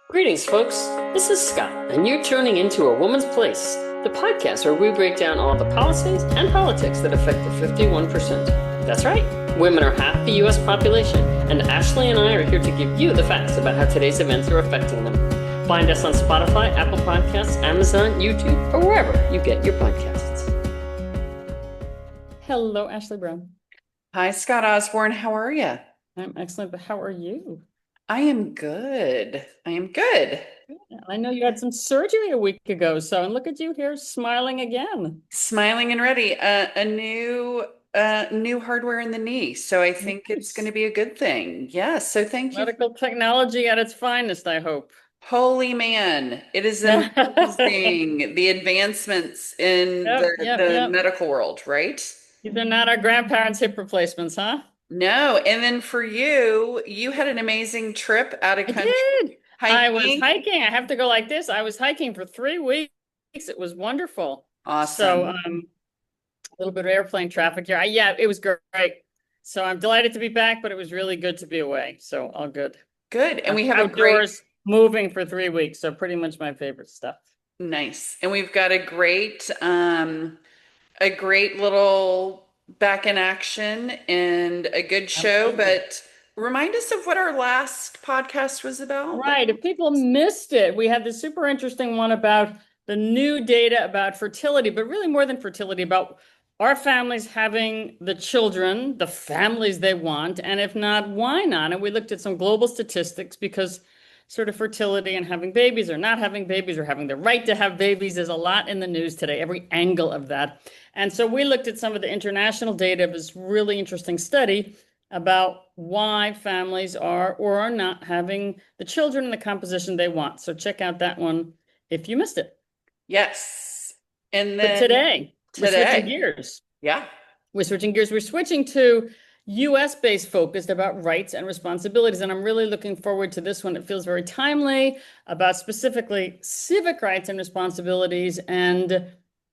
Greetings, folks. This is Scott, and you're tuning into A Woman's Place, the podcast where we break down all the policies and politics that affect the 51%. That's right, women are half the U.S. population, and Ashley and I are here to give you the facts about how today's events are affecting them. Find us on Spotify, Apple Podcasts, Amazon, YouTube, or wherever you get your podcasts. Hello, Ashley Brown. Hi, Scott Osborne. How are you? I'm excellent, but how are you? I am good. I am good. I know you had some surgery a week ago, and look at you here smiling again. Smiling and ready. A new hardware in the knee. So I think it's going to be a good thing. Yes. So thank you. Medical technology at its finest, I hope. Holy man, it is amazing the advancements in the medical world, right? These are not our grandparents' hip replacements, huh? No. And then for you, you had an amazing trip out of country. I did. I was hiking. I have to go like this. I was hiking for 3 weeks. It was wonderful. Awesome. So a little bit of airplane traffic here. Yeah, it was great. So I'm delighted to be back, but it was really good to be away. So all good. Good. And we have outdoors moving for 3 weeks. So pretty much my favorite stuff. Nice. And we've got a great little back in action and a good show. Absolutely. But remind us of what our last podcast was about. Right. If people missed it, we had this super interesting one about the new data about fertility, but really more than fertility, about are families having the children, the families they want? And if not, why not? And we looked at some global statistics because sort of fertility and having babies or not having babies or having the right to have babies is a lot in the news today, every angle of that. And so we looked at some of the international data of this really interesting study about why families are or are not having the children in the composition they want. So check out that one if you missed it. Yes. And then today, we're switching gears. Yeah. We're switching gears. We're switching to US-based focused about rights and responsibilities. And I'm really looking forward to this one. It feels very timely about specifically civic rights and responsibilities and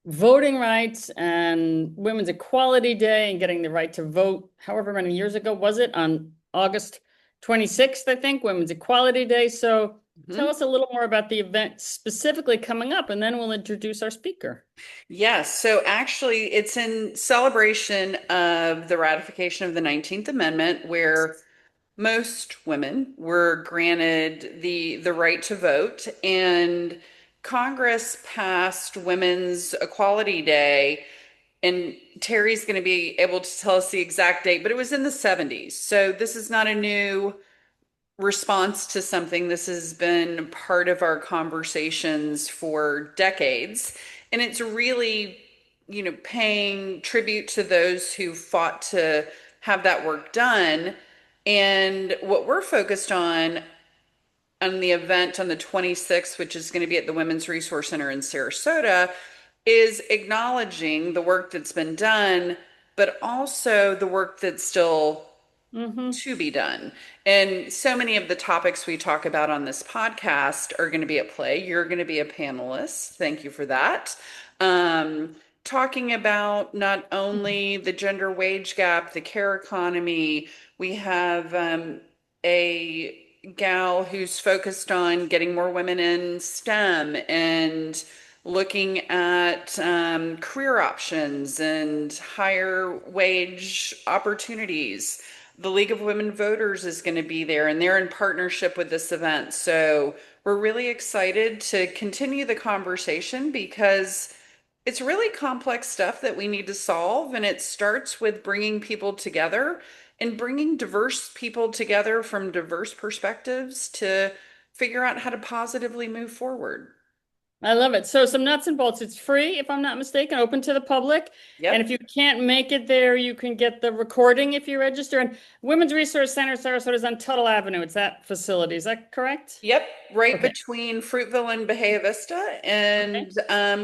voting rights and Women's Equality Day and getting the right to vote. However many years ago was it? On August 26th, I think, Women's Equality Day. So tell us a little more about the event specifically coming up, and then we'll introduce our speaker. Yes. So actually, it's in celebration of the ratification of the 19th Amendment, where most women were granted the right to vote. And Congress passed Women's Equality Day. And Terry's going to be able to tell us the exact date, but it was in the 70s. So this is not a new response to something. This has been part of our conversations for decades. And it's really, paying tribute to those who fought to have that work done. And what we're focused on the event on the 26th, which is going to be at the Women's Resource Center in Sarasota, is acknowledging the work that's been done, but also the work that's still to be done. And so many of the topics we talk about on this podcast are going to be at play. You're going to be a panelist. Thank you for that. Talking about not only the gender wage gap, the care economy. We have a gal who's focused on getting more women in STEM and looking at career options and higher wage opportunities. The League of Women Voters is going to be there, and they're in partnership with this event. So we're really excited to continue the conversation because it's really complex stuff that we need to solve. And it starts with bringing people together and bringing diverse people together from diverse perspectives to figure out how to positively move forward. I love it. So some nuts and bolts. It's free, if I'm not mistaken, open to the public. Yep. And if you can't make it there, you can get the recording if you register. And Women's Resource Center Sarasota is on Tuttle Avenue. It's that facility. Is that correct? Yep. Right between Fruitville and Bahia Vista. And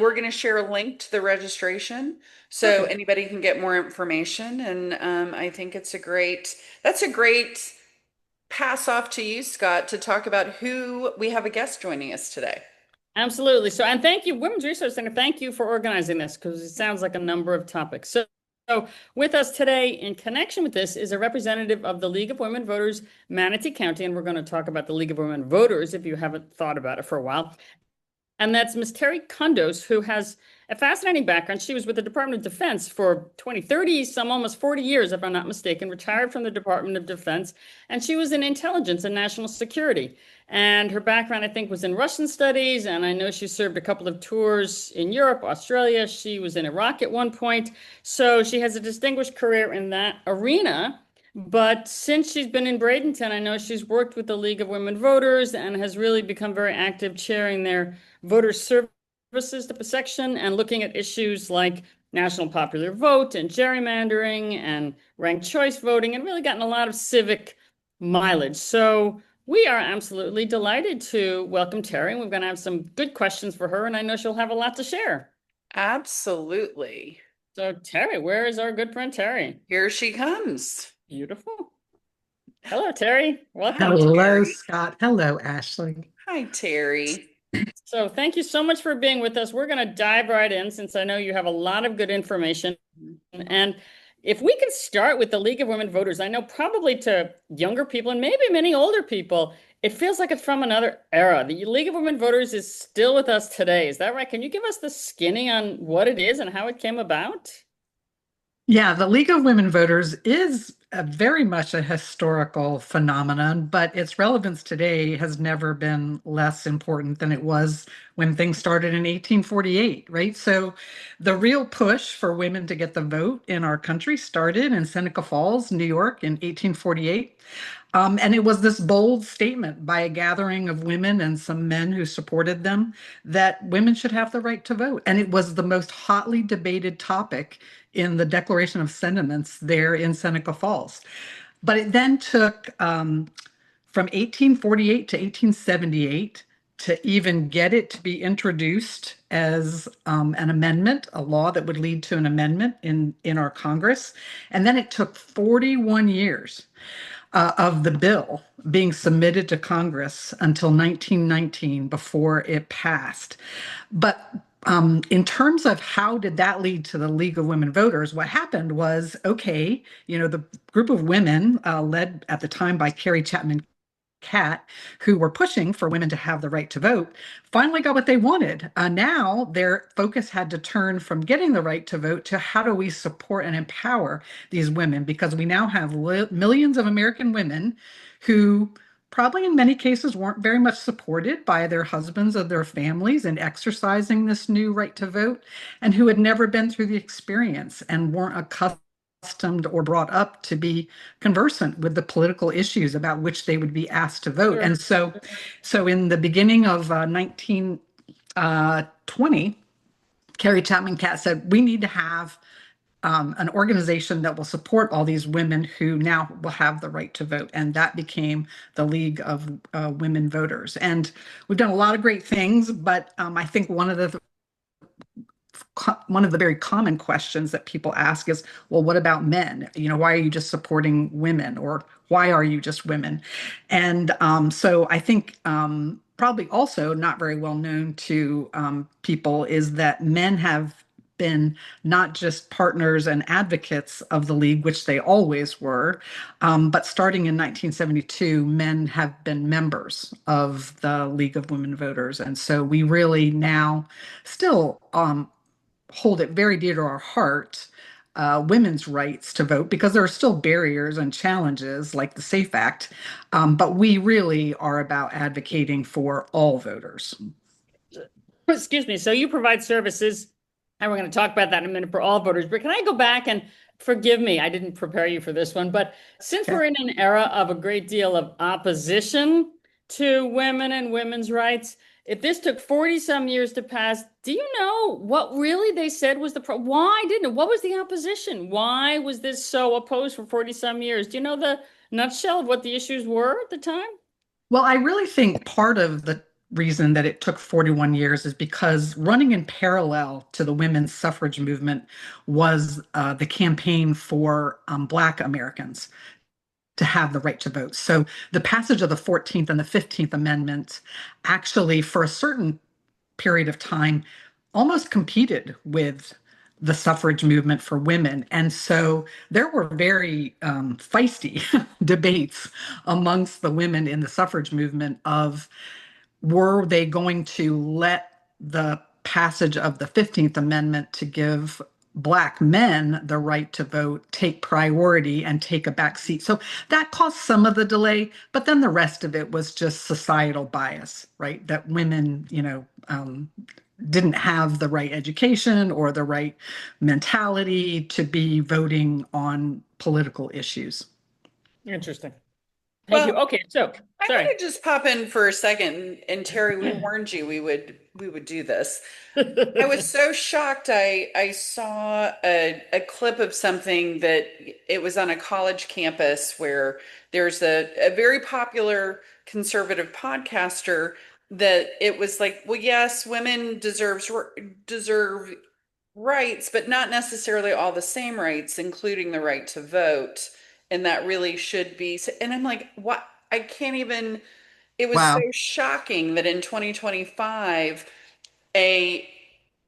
we're going to share a link to the registration so anybody can get more information. And I think that's a great pass off to you, Scott, to talk about who we have a guest joining us today. Absolutely. So, and thank you, Women's Resource Center. Thank you for organizing this because it sounds like a number of topics. So with us today in connection with this is a representative of the League of Women Voters, Manatee County, and we're going to talk about the League of Women Voters if you haven't thought about it for a while. And that's Ms. Terry Kundos, who has a fascinating background. She was with the Department of Defense for 20, 30, some almost 40 years, if I'm not mistaken, retired from the Department of Defense. And she was in intelligence and national security. And her background, I think, was in Russian studies. And I know she served a couple of tours in Europe, Australia. She was in Iraq at one point. So she has a distinguished career in that arena. But since she's been in Bradenton, I know she's worked with the League of Women Voters and has really become very active chairing their voter services section and looking at issues like national popular vote and gerrymandering and ranked choice voting and really gotten a lot of civic mileage. So we are absolutely delighted to welcome Terry. We're going to have some good questions for her, and I know she'll have a lot to share. Absolutely. So Terry, where is our good friend Terry? Here she comes. Beautiful. Hello, Terry. Welcome. Hello, Terry. Scott. Hello, Ashley. Hi, Terry. So thank you so much for being with us. We're going to dive right in since I know you have a lot of good information. And if we could start with the League of Women Voters, I know probably to younger people and maybe many older people, it feels like it's from another era. The League of Women Voters is still with us today. Is that right? Can you give us the skinny on what it is and how it came about? Yeah, the League of Women Voters is very much a historical phenomenon, but its relevance today has never been less important than it was when things started in 1848, right? So the real push for women to get the vote in our country started in Seneca Falls, New York in 1848. And it was this bold statement by a gathering of women and some men who supported them that women should have the right to vote. And it was the most hotly debated topic in the Declaration of Sentiments there in Seneca Falls. But it then took from 1848 to 1878 to even get it to be introduced as an amendment, a law that would lead to an amendment in our Congress. And then it took 41 years of the bill being submitted to Congress until 1919 before it passed. But in terms of how did that lead to the League of Women Voters, what happened was, okay, the group of women led at the time by Carrie Chapman Catt, who were pushing for women to have the right to vote, finally got what they wanted. Now their focus had to turn from getting the right to vote to how do we support and empower these women, because we now have millions of American women who probably in many cases weren't very much supported by their husbands or their families in exercising this new right to vote, and who had never been through the experience and weren't accustomed or brought up to be conversant with the political issues about which they would be asked to vote. Sure. And so in the beginning of 1920, Carrie Chapman Catt said, we need to have an organization that will support all these women who now will have the right to vote. And that became the League of Women Voters. And we've done a lot of great things, but I think one of the very common questions that people ask is, well, what about men? Why are you just supporting women? Or why are you just women? And so I think probably also not very well known to people is that men have been not just partners and advocates of the League, which they always were, but starting in 1972, men have been members of the League of Women Voters. And so we really now still hold it very dear to our heart, women's rights to vote, because there are still barriers and challenges like the SAFE Act, but we really are about advocating for all voters. Excuse me. So you provide services, and we're going to talk about that in a minute, for all voters. But can I go back and forgive me? I didn't prepare you for this one, but since we're in an era of a great deal of opposition to women and women's rights, if this took 40 some years to pass, do you know what really they said was why didn't it? What was the opposition? Why was this so opposed for 40 some years? Do you know the nutshell of what the issues were at the time? Well, I really think part of the reason that it took 41 years is because running in parallel to the women's suffrage movement was the campaign for Black Americans to have the right to vote. So the passage of the 14th and the 15th Amendments actually, for a certain period of time, almost competed with the suffrage movement for women. And so there were very feisty debates amongst the women in the suffrage movement of were they going to let the passage of the 15th Amendment to give Black men the right to vote take priority and take a back seat. So that caused some of the delay, but then the rest of it was just societal bias, right? That women, didn't have the right education or the right mentality to be voting on political issues. Interesting. Thank you. Well, Okay, so I'm sorry. going to just pop in for a second. And Terry, we warned you we would do this. I was so shocked. I saw a clip of something that it was on a college campus where there's a very popular conservative podcaster that it was like, well, yes, women deserve rights, but not necessarily all the same rights, including the right to vote. And that really should be. And I'm like, what? I can't even. It was so Wow. shocking that in 2025, a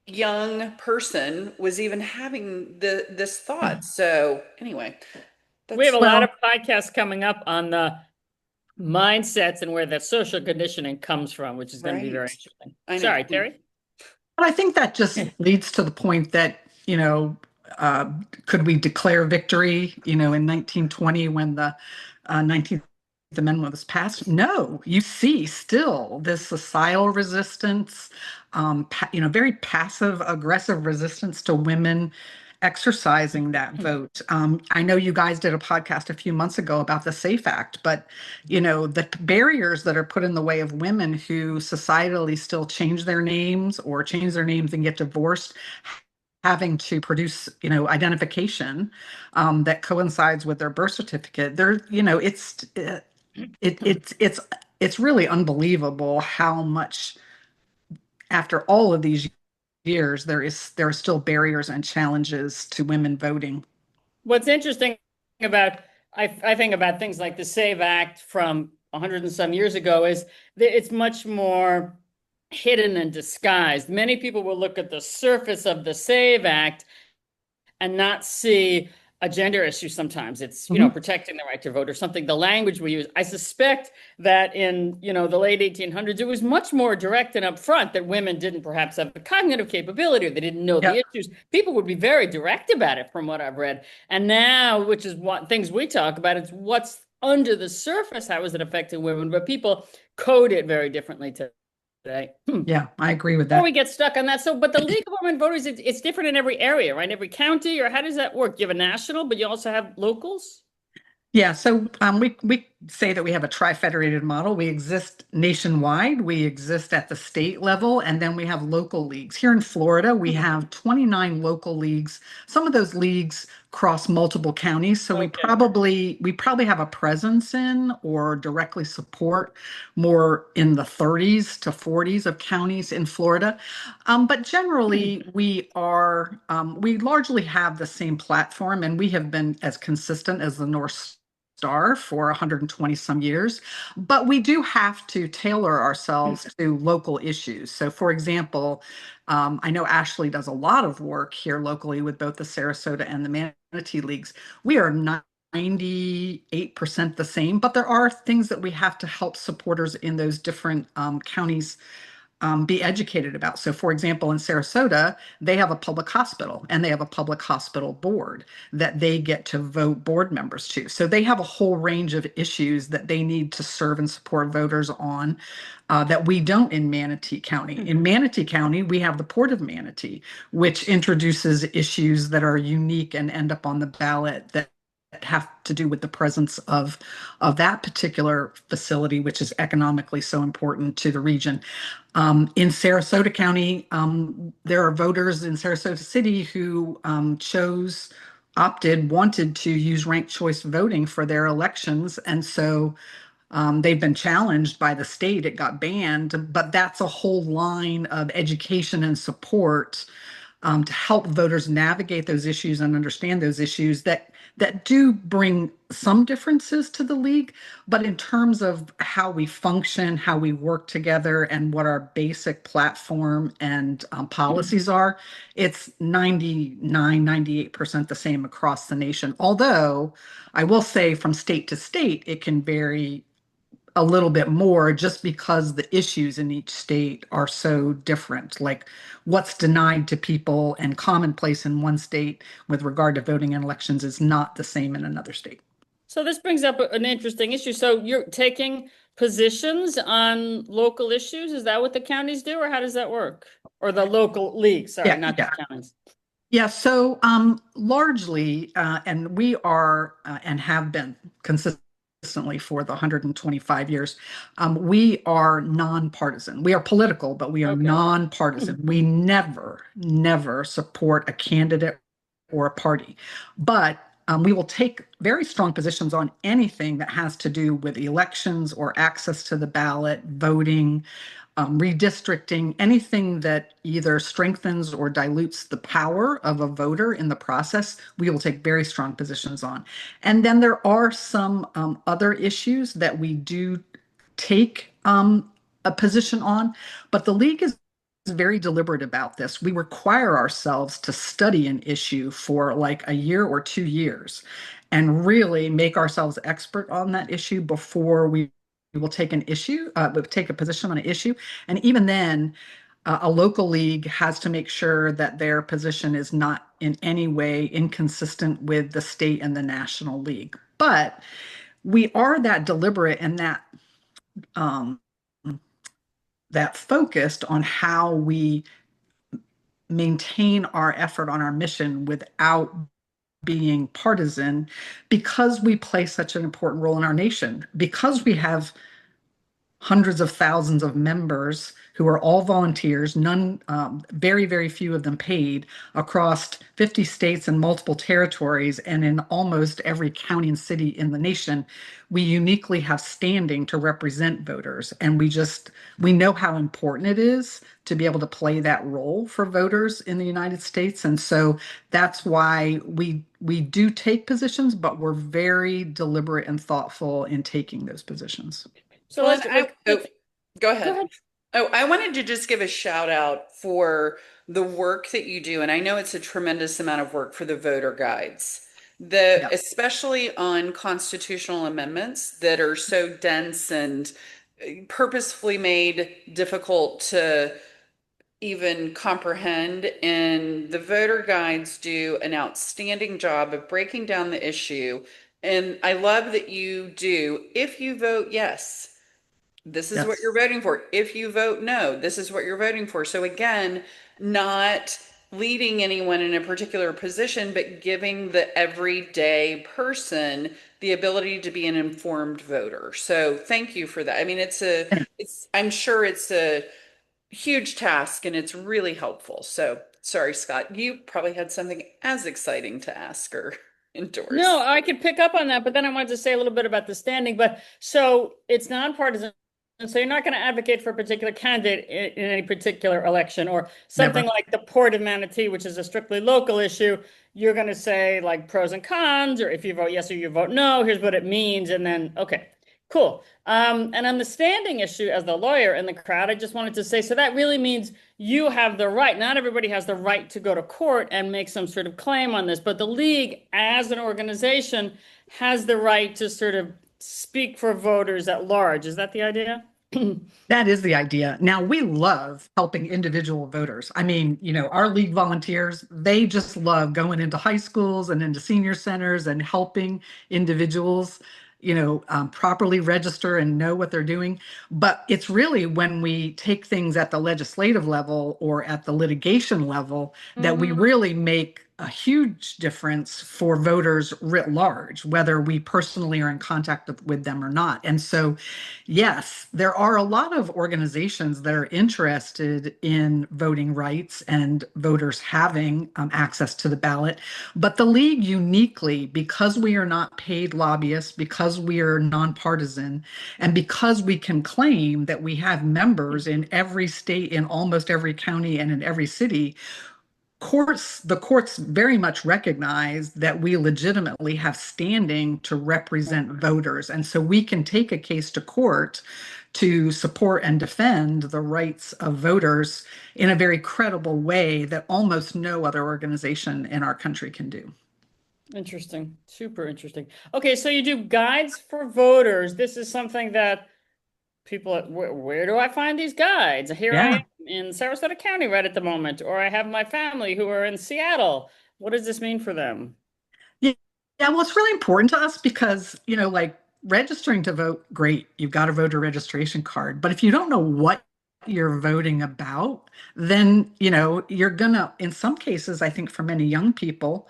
young person was even having this thought. So anyway, We have that's a lot Well, of podcasts coming up on the mindsets and where that social conditioning comes from, which is going to be very right. interesting. I know. Sorry, Terry. but I think that just leads to the point that, uh, could we declare victory, in 1920 when the 19th Amendment was passed? No, you see still this societal resistance, very passive aggressive resistance to women exercising that vote. I know you guys did a podcast a few months ago about the SAFE Act, but the barriers that are put in the way of women who societally still change their names or change their names and get divorced, having to produce, identification that coincides with their birth certificate. It's really unbelievable how much after all of these years there are still barriers and challenges to women voting. What's interesting about I think about things like the Save Act from 100 and some years ago is that it's much more hidden and disguised. Many people will look at the surface of the Save Act and not see a gender issue sometimes. It's, Mhm. protecting the right to vote or something, the language we use. I suspect that in, the late 1800s, it was much more direct and upfront that women didn't perhaps have the cognitive capability or they didn't know the Yep. issues. People would be very direct about it from what I've read. And now, which is what things we talk about, it's what's under the surface, how is it affecting women? But people code it very differently today. Yeah, I agree with Before that. we get stuck on that, so but the League of Women Voters, it's different in every area, right? Every county, or how does that work? You have a national, but you also have locals? Yeah, so we say that we have a tri-federated model. We exist nationwide, we exist at the state level, and then we have local leagues. Here in Florida, we have 29 local leagues. Some of those leagues cross multiple counties, so Okay. we probably have a presence in or directly support more in the 30s to 40s of counties in Florida. But generally, we largely have the same platform, and we have been as consistent as the North Star for 120 some years, but we do have to tailor ourselves to local issues. So, for example, I know Ashley does a lot of work here locally with both the Sarasota and the Manatee Leagues. We are 98% the same, but there are things that we have to help supporters in those different counties be educated about. So, for example, in Sarasota, they have a public hospital and they have a public hospital board that they get to vote board members to. So, they have a whole range of issues that they need to serve and support voters on that we don't in Manatee County. In Manatee County, we have the Port of Manatee, which introduces issues that are unique and end up on the ballot that have to do with the presence of that particular facility, which is economically so important to the region. In Sarasota County, there are voters in Sarasota City who wanted to use ranked choice voting for their elections. And so they've been challenged by the state. It got banned, but that's a whole line of education and support to help voters navigate those issues and understand those issues that do bring some differences to the league. But in terms of how we function, how we work together, and what our basic platform and policies are, it's 99, 98% the same across the nation. Although I will say from state to state, it can vary a little bit more just because the issues in each state are so different. Like what's denied to people and commonplace in one state with regard to voting in elections is not the same in another state. So this brings up an interesting issue. So you're taking positions on local issues? Is that what the counties do, or how does that work? Or the local league, sorry, Yeah, not the yeah. counties. Yeah, so largely, and we are and have been consistently for the 125 years, we are nonpartisan. We are political, but we are Okay. nonpartisan. We never support a candidate or a party. But we will take very strong positions on anything that has to do with elections or access to the ballot, voting, redistricting, anything that either strengthens or dilutes the power of a voter in the process, we will take very strong positions on. And then there are some other issues that we do take a position on, but the league is very deliberate about this. We require ourselves to study an issue for like a year or 2 years and really make ourselves expert on that issue before we will take an issue, we'll take a position on an issue. And even then, a local league has to make sure that their position is not in any way inconsistent with the state and the national league. But we are that deliberate and um, that focused on how we maintain our effort on our mission without being partisan because we play such an important role in our nation, because we have hundreds of thousands of members who are all volunteers, none, very few of them paid, across 50 states and multiple territories, and in almost every county and city in the nation. We uniquely have standing to represent voters, and we know how important it is to be able to play that role for voters in the United States. And so that's why we do take positions, but we're very deliberate and thoughtful in taking those positions. So Well, and let's go go ahead. ahead. Oh, I wanted to just give a shout out for the work that you do, and I know it's a tremendous amount of work for the voter guides. The Yeah. especially on constitutional amendments that are so dense and purposefully made difficult to even comprehend. And the voter guides do an outstanding job of breaking down the issue. And I love that you do, if you vote yes, this is what Yes. you're voting for. If you vote no, this is what you're voting for. So again, not leading anyone in a particular position, but giving the everyday person the ability to be an informed voter. So thank you for that. I mean, I'm sure it's a huge task and it's really helpful. So sorry, Scott, you probably had something as exciting to ask or No, endorse. I could pick up on that, but then I wanted to say a little bit about the standing. But so it's nonpartisan. And so you're not going to advocate for a particular candidate in any particular election or something Never. like the Port of Manatee, which is a strictly local issue. You're going to say like pros and cons, or if you vote yes or you vote no, here's what it means. And then, okay, cool. And on the standing issue, as the lawyer in the crowd, I just wanted to say, so that really means you have the right. Not everybody has the right to go to court and make some sort of claim on this, but the league as an organization has the right to sort of speak for voters at large. Is that the idea? That is the idea. Now, we love helping individual voters. I mean, our league volunteers, they just love going into high schools and into senior centers and helping individuals, properly register and know what they're doing. But it's really when we take things at the legislative level or at the litigation level that we Mhm. really make a huge difference for voters writ large, whether we personally are in contact with them or not. And so, yes, there are a lot of organizations that are interested in voting rights and voters having access to the ballot. But the league uniquely, because we are not paid lobbyists, because we are nonpartisan, and because we can claim that we have members in every state, in almost every county, and in every city, the courts very much recognize that we legitimately have standing to represent voters. And so we can take a case to court to support and defend the rights of voters in a very credible way that almost no other organization in our country can do. Interesting. Super interesting. Okay, so you do guides for voters. This is something that people, where do I find these guides? Here I Yeah. am in Sarasota County right at the moment, or I have my family who are in Seattle. What does this mean for them? Yeah, yeah, well, it's really important to us because, like registering to vote, great, you've got a voter registration card. But if you don't know what you're voting about, then, you're gonna, in some cases, I think for many young people,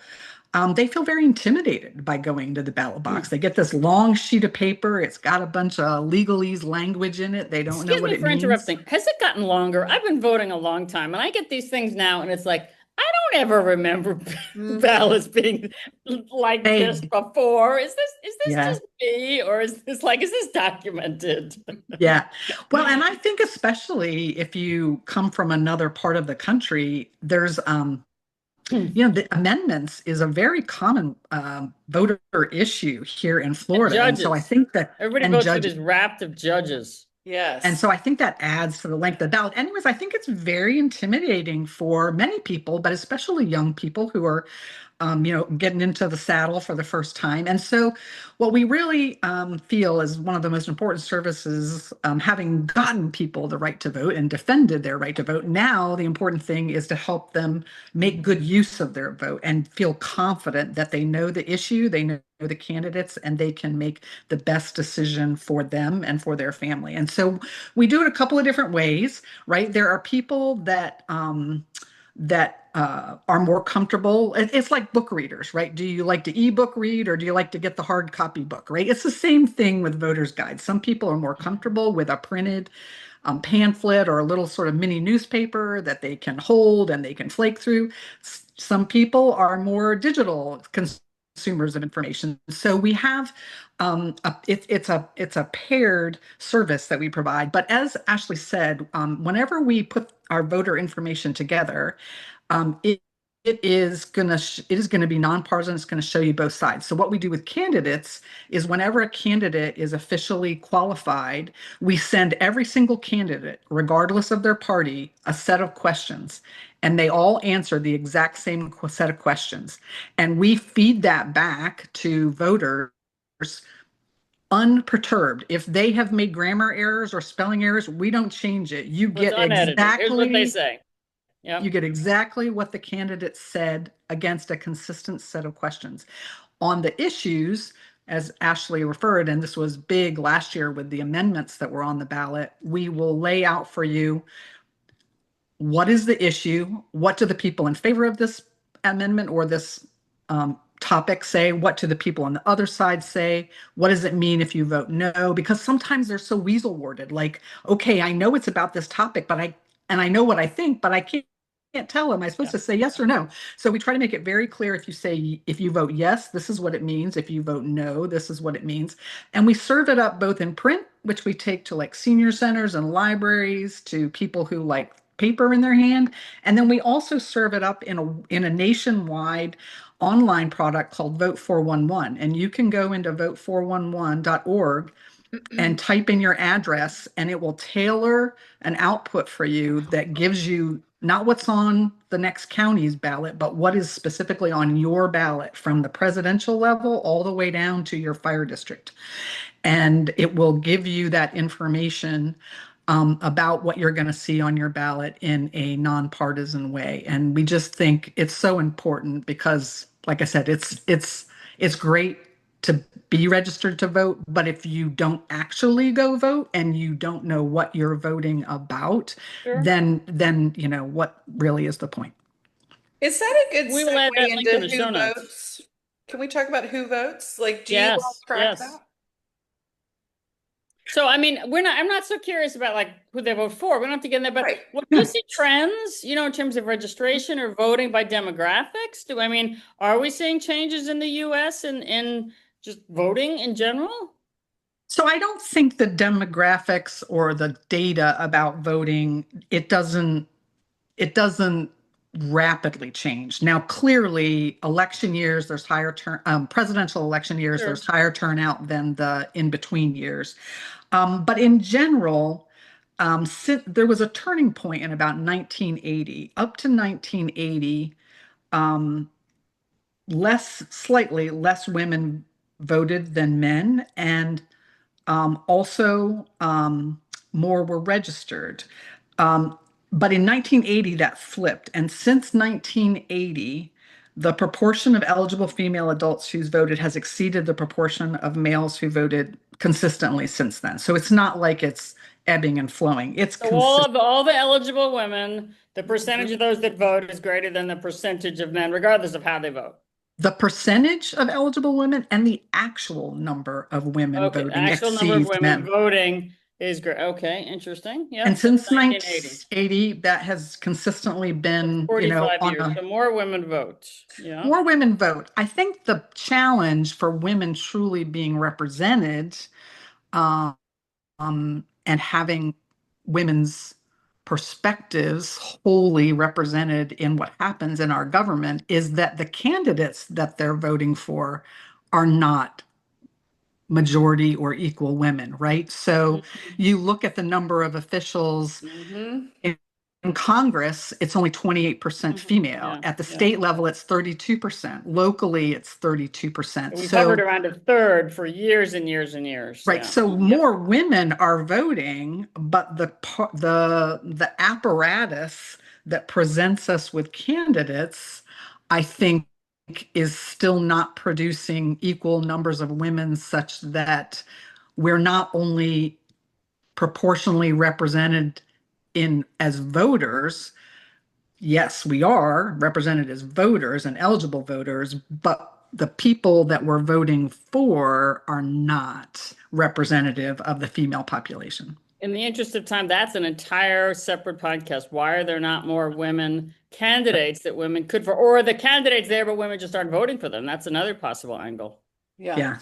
they feel very intimidated by going to the ballot Hmm. box. They get this long sheet of paper, it's got a bunch of legalese language in it, they don't know Excuse what me it for means. interrupting. Has it gotten longer? I've been voting a long time, and I get these things now, and it's like, I don't ever remember Mhm. ballots being like this They, before. Is this yeah. just me, or is this documented? Yeah. Well, and I think especially if you come from another part of the country, there's the amendments is a very common voter issue here in And Florida. And so I judges. think that Everybody and votes for judge this raft of judges. and Yes. so I think that adds to the length of the ballot. Anyways, I think it's very intimidating for many people, but especially young people who are getting into the saddle for the first time. And so, what we really feel is one of the most important services, having gotten people the right to vote and defended their right to vote. Now, the important thing is to help them make good use of their vote and feel confident that they know the issue, they know the candidates, and they can make the best decision for them and for their family. And so, we do it a couple of different ways, right? There are people that are more comfortable. It's like book readers, right? Do you like to ebook read or do you like to get the hard copy book, right? It's the same thing with voters' guides. Some people are more comfortable with a printed pamphlet or a little sort of mini newspaper that they can hold and they can flake through. Some people are more digital consumers of information. So we have it's a paired service that we provide. But as Ashley said, whenever we put our voter information together, um, it, it is gonna be nonpartisan. It's gonna show you both sides. So what we do with candidates is whenever a candidate is officially qualified, we send every single candidate, regardless of their party, a set of questions, and they all answer the exact same set of questions, and we feed that back to voters unperturbed. If they have made grammar errors or spelling errors, we don't change it. So it's unedited. Here's what they say. You Yep. get exactly what the candidate said against a consistent set of questions. On the issues, as Ashley referred, and this was big last year with the amendments that were on the ballot, we will lay out for you what is the issue, what do the people in favor of this amendment or this topic say, what do the people on the other side say, what does it mean if you vote no? Because sometimes they're so weasel worded, like, okay, I know it's about this topic, and I know what I think, but I can't tell. Am I supposed Yeah. to say yes or no? So we try to make it very clear. If you vote yes, this is what it means. If you vote no, this is what it means. And we serve it up both in print, which we take to like senior centers and libraries, to people who like paper in their hand. And then we also serve it up in a nationwide online product called Vote 411. And you can go into vote411.org and type in your address, and it will tailor an output for you that gives you not what's on the next county's ballot, but what is specifically on your ballot from the presidential level all the way down to your fire district. And it will give you that information about what you're going to see on your ballot in a nonpartisan way. And we just think it's so important because, like I said, it's great to be registered to vote, but if you don't actually go vote and you don't know what you're voting about, Sure. then what really is the point? Is that a good We will add segue that link in into the who show notes. votes? Can we talk about who votes? Like, do you all Yes, track yes. that? So I mean, I'm not so curious about like who they vote for. We don't have to get in there, but Right. what do you Yeah. see trends, in terms of registration or voting by demographics? Are we seeing changes in the US in just voting in general? So I don't think the demographics or the data about voting, it doesn't rapidly changed. Now, clearly, election years, there's presidential election years, Sure. there's higher turnout than the in-between years. But in general, there was a turning point in about 1980. Up to 1980, um, slightly less women voted than men, and also, more were registered. Um, but in 1980, that flipped. And since 1980, the proportion of eligible female adults who's voted has exceeded the proportion of males who voted consistently since then. So it's not like it's ebbing and flowing. It's So consistent. all the eligible women, the percentage of those that vote is greater than the percentage of men, regardless of how they vote. The percentage of eligible women and the actual number of women Okay, voting actual number of exceeds women men. voting is great. Okay, interesting. And Yep, since since 1980. 1980, that has consistently So been, 45 on years. a So more women vote. Yeah. more women vote. I think the challenge for women truly being represented, um, and having women's perspectives wholly represented in what happens in our government is that the candidates that they're voting for are not majority or equal women, right? So you look at the number of officials Mm-hmm. in Congress, it's only 28% female. Yeah, At the yeah. state level, it's 32%. Locally, it's 32%. We've hovered So, around a third for years and years and years. right, Yeah. so Yep. more women are voting, but the apparatus that presents us with candidates, I think, is still not producing equal numbers of women such that we're not only proportionally represented in as voters. Yes, we are represented as voters and eligible voters, but the people that we're voting for are not representative of the female population. In the interest of time, that's an entire separate podcast. Why are there not more women candidates that women could for, or the candidates there, but women just aren't voting for them? That's another possible angle. Yeah. Yeah.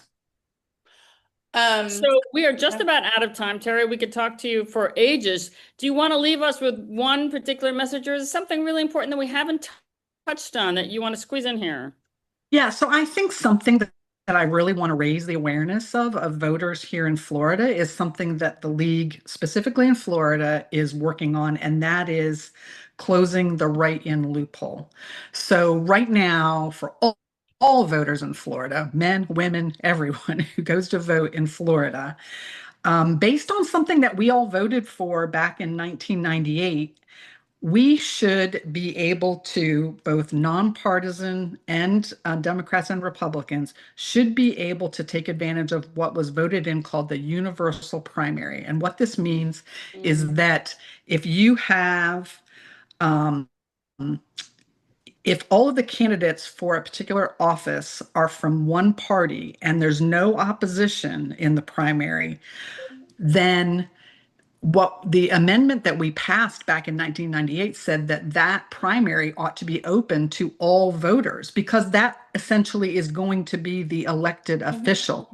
So we are just about out of time, Terry. We could talk to you for ages. Do you want to leave us with one particular message, or is there something really important that we haven't touched on that you want to squeeze in here? Yeah, so I think something that I really want to raise the awareness of voters here in Florida is something that the league, specifically in Florida, is working on, and that is closing the write-in loophole. So right now, for all voters in Florida, men, women, everyone who goes to vote in Florida, based on something that we all voted for back in 1998, we should be able to, both nonpartisan and Democrats and Republicans, should be able to take advantage of what was voted in called the universal primary. And what this means is that if you have, um, if all of the candidates for a particular office are from one party and there's no opposition in the primary, then what the amendment that we passed back in 1998 said that that primary ought to be open to all voters because that essentially is going to be the elected official.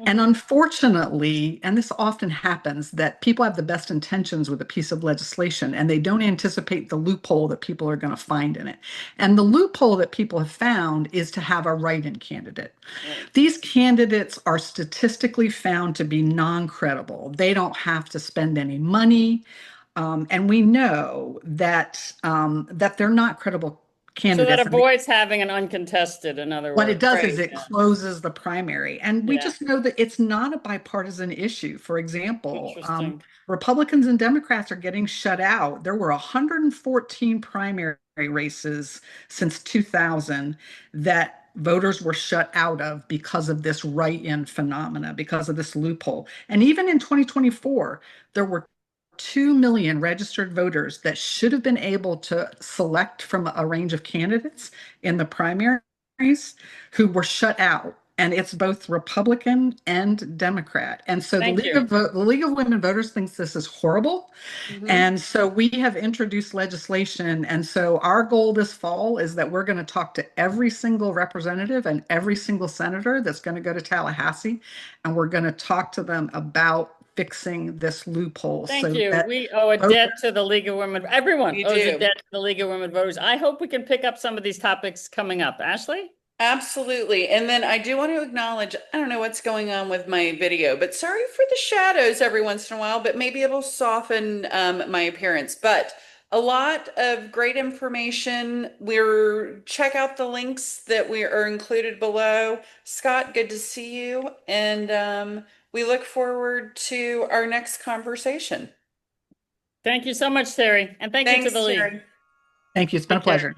And unfortunately, and this often happens, that people have the best intentions with a piece of legislation and they don't anticipate the loophole that people are going to find in it. And the loophole that people have found is to have a write-in candidate. Right. These candidates are statistically found to be non-credible. They don't have to spend any money. And we know that they're not credible So that candidates. avoids having an uncontested, in other What it words. does is Right. it Yeah. closes the primary. And we Yeah. just know that it's not a bipartisan issue. For example, Interesting. Republicans and Democrats are getting shut out. There were 114 primary races since 2000 that voters were shut out of because of this write-in phenomena, because of this loophole. And even in 2024, there were 2 million registered voters that should have been able to select from a range of candidates in the primaries who were shut out. And it's both Republican and Democrat. And so Thank you. The League of Women Voters thinks this is horrible. Mhm. And so we have introduced legislation. And so our goal this fall is that we're going to talk to every single representative and every single senator that's going to go to Tallahassee. And we're going to talk to them about fixing this loophole Thank so you. that We owe a voters. debt to the League of Women. Everyone You owes a do. debt to the League of Women Voters. I hope we can pick up some of these topics coming up. Ashley? Absolutely. And then I do want to acknowledge, I don't know what's going on with my video, but sorry for the shadows every once in a while, but maybe it'll soften my appearance. But a lot of great information. Check out the links that we are included below. Scott, good to see you. And we look forward to our next conversation. Thank you so much, Terry. And thank you to Thanks, the League. Terry. Thank you. It's been a Take care. pleasure.